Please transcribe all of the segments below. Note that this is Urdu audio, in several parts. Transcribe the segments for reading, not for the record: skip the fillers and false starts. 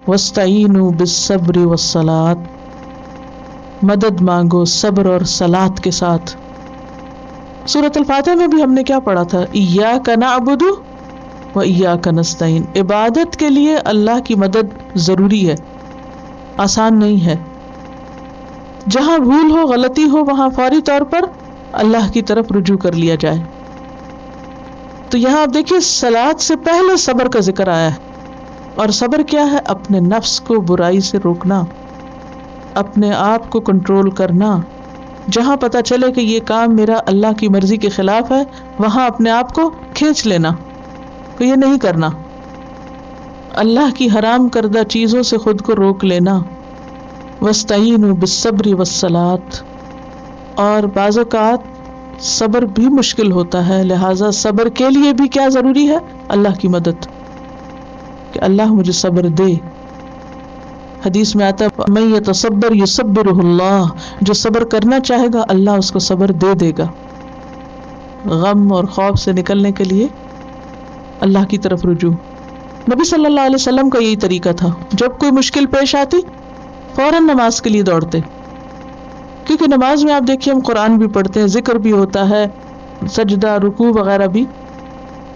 وَاسْتَعِينُوا بِالصَّبْرِ وَالصَّلَاةِ، مدد مانگو صبر اور صلاۃ کے ساتھ۔ سورۃ الفاتحہ میں بھی ہم نے کیا پڑھا تھا؟ ایاک نعبد و ایاک نستعین۔ عبادت کے لیے اللہ کی مدد ضروری ہے، آسان نہیں ہے۔ جہاں بھول ہو، غلطی ہو، وہاں فوری طور پر اللہ کی طرف رجوع کر لیا جائے۔ تو یہاں آپ دیکھیے صلاۃ سے پہلے صبر کا ذکر آیا ہے، اور صبر کیا ہے؟ اپنے نفس کو برائی سے روکنا، اپنے آپ کو کنٹرول کرنا۔ جہاں پتہ چلے کہ یہ کام میرا اللہ کی مرضی کے خلاف ہے، وہاں اپنے آپ کو کھینچ لینا کہ یہ نہیں کرنا۔ اللہ کی حرام کردہ چیزوں سے خود کو روک لینا۔ وَاسْتَعِينُوا بِالصَّبْرِ وَالصَّلَاةِ، اور بعض اوقات صبر بھی مشکل ہوتا ہے، لہٰذا صبر کے لیے بھی کیا ضروری ہے؟ اللہ کی مدد، کہ اللہ مجھے صبر دے۔ حدیث میں آتا ہے مَن يَتَصَبَّرْ يُصَبِّرُهُ اللَّهُ، جو صبر کرنا چاہے گا اللہ اس کو صبر دے دے گا۔ غم اور خوف سے نکلنے کے لیے اللہ کی طرف رجوع۔ نبی صلی اللہ علیہ وسلم کا یہی طریقہ تھا، جب کوئی مشکل پیش آتی فوراً نماز کے لیے دوڑتے، کیونکہ نماز میں آپ دیکھیے ہم قرآن بھی پڑھتے ہیں، ذکر بھی ہوتا ہے، سجدہ رکوع وغیرہ بھی،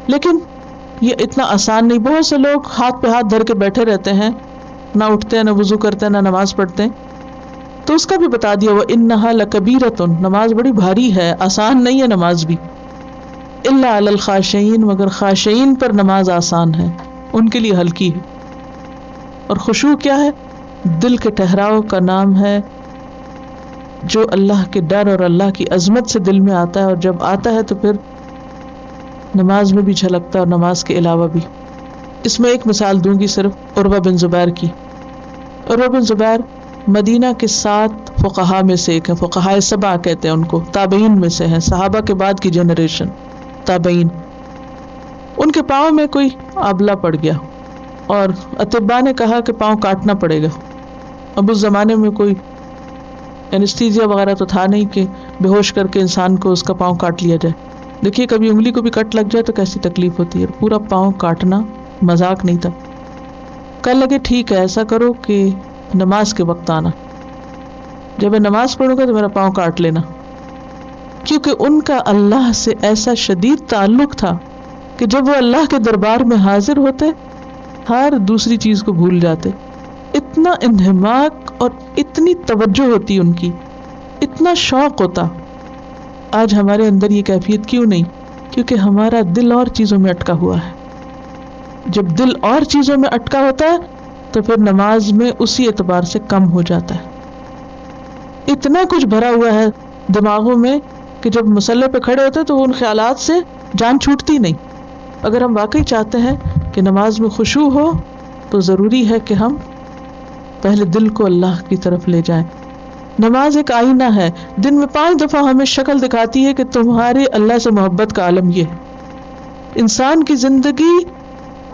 لیکن یہ اتنا آسان نہیں۔ بہت سے لوگ ہاتھ پہ ہاتھ دھر کے بیٹھے رہتے ہیں، نہ اٹھتے ہیں، نہ وضو کرتے ہیں، نہ نماز پڑھتے ہیں۔ تو اس کا بھی بتا دیا وَإِنَّهَا لَكَبِيرَةٌ، نماز بڑی بھاری ہے، آسان نہیں ہے نماز بھی۔ إِلَّا عَلَى الْخَاشِعِينَ، مگر خاشعین پر نماز آسان ہے، ان کے لیے ہلکی ہے۔ اور خشوع کیا ہے؟ دل کے ٹھہراؤ کا نام ہے، جو اللہ کے ڈر اور اللہ کی عظمت سے دل میں آتا ہے، اور جب آتا ہے تو پھر نماز میں بھی جھلکتا ہے اور نماز کے علاوہ بھی۔ اس میں ایک مثال دوں گی صرف عروہ بن زبیر کی۔ عروہ بن زبیر مدینہ کے 7 فقہاء میں سے ایک ہے، فقہاء 7 کہتے ہیں ان کو، تابعین میں سے ہیں، صحابہ کے بعد کی جنریشن تابعین۔ ان کے پاؤں میں کوئی آبلہ پڑ گیا اور اطباء نے کہا کہ پاؤں کاٹنا پڑے گا۔ اب اس زمانے میں کوئی اینستھیزیا وغیرہ تو تھا نہیں کہ بے ہوش کر کے انسان کو اس کا پاؤں کاٹ لیا جائے۔ دیکھیے کبھی انگلی کو بھی کٹ لگ جائے تو کیسی تکلیف ہوتی ہے، پورا پاؤں کاٹنا مذاق نہیں تھا۔ کہنے لگے ٹھیک ہے ایسا کرو کہ نماز کے وقت آنا، جب میں نماز پڑھوں گا تو میرا پاؤں کاٹ لینا، کیونکہ ان کا اللہ سے ایسا شدید تعلق تھا کہ جب وہ اللہ کے دربار میں حاضر ہوتے ہر دوسری چیز کو بھول جاتے۔ اتنا انہماک اور اتنی توجہ ہوتی ان کی، اتنا شوق ہوتا۔ آج ہمارے اندر یہ کیفیت کیوں نہیں؟ کیونکہ ہمارا دل اور چیزوں میں اٹکا ہوا ہے۔ جب دل اور چیزوں میں اٹکا ہوتا ہے تو پھر نماز میں اسی اعتبار سے کم ہو جاتا ہے۔ اتنا کچھ بھرا ہوا ہے دماغوں میں کہ جب مصلی پہ کھڑے ہوتے تو ان خیالات سے جان چھوٹتی نہیں۔ اگر ہم واقعی چاہتے ہیں کہ نماز میں خشوع ہو تو ضروری ہے کہ ہم پہلے دل کو اللہ کی طرف لے جائیں۔ نماز ایک آئینہ ہے، دن میں 5 دفعہ ہمیں شکل دکھاتی ہے کہ تمہاری اللہ سے محبت کا عالم یہ ہے۔ انسان کی زندگی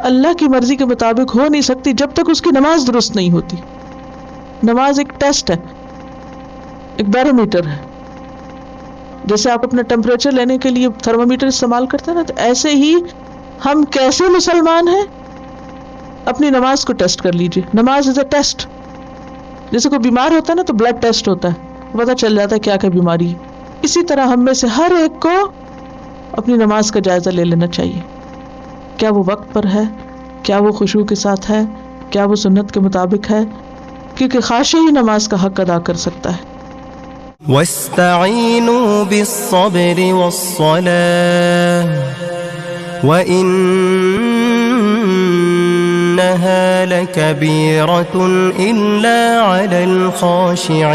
اللہ کی مرضی کے مطابق ہو نہیں سکتی جب تک اس کی نماز درست نہیں ہوتی۔ نماز ایک ٹیسٹ ہے، ایک بیرومیٹر ہے۔ جیسے آپ اپنا ٹیمپریچر لینے کے لیے تھرمومیٹر استعمال کرتے ہیں نا، تو ایسے ہی ہم کیسے مسلمان ہیں اپنی نماز کو ٹیسٹ کر لیجئے۔ نماز از اے ٹیسٹ۔ جیسے کوئی بیمار ہوتا ہے نا تو بلڈ ٹیسٹ ہوتا ہے، پتہ چل جاتا ہے کیا کیا بیماری ہے۔ اسی طرح ہم میں سے ہر ایک کو اپنی نماز کا جائزہ لے لینا چاہیے، کیا وہ وقت پر ہے، کیا وہ خشوع کے ساتھ ہے، کیا وہ سنت کے مطابق ہے، کیونکہ خاشع ہی نماز کا حق ادا کر سکتا ہے۔ وَاسْتَعِينُوا بِالصَّبْرِ وَالصَّلَاةِ وَإِنَّهَا لَكَبِيرَةٌ إِلَّا عَلَى الْخَاشِعِينَ۔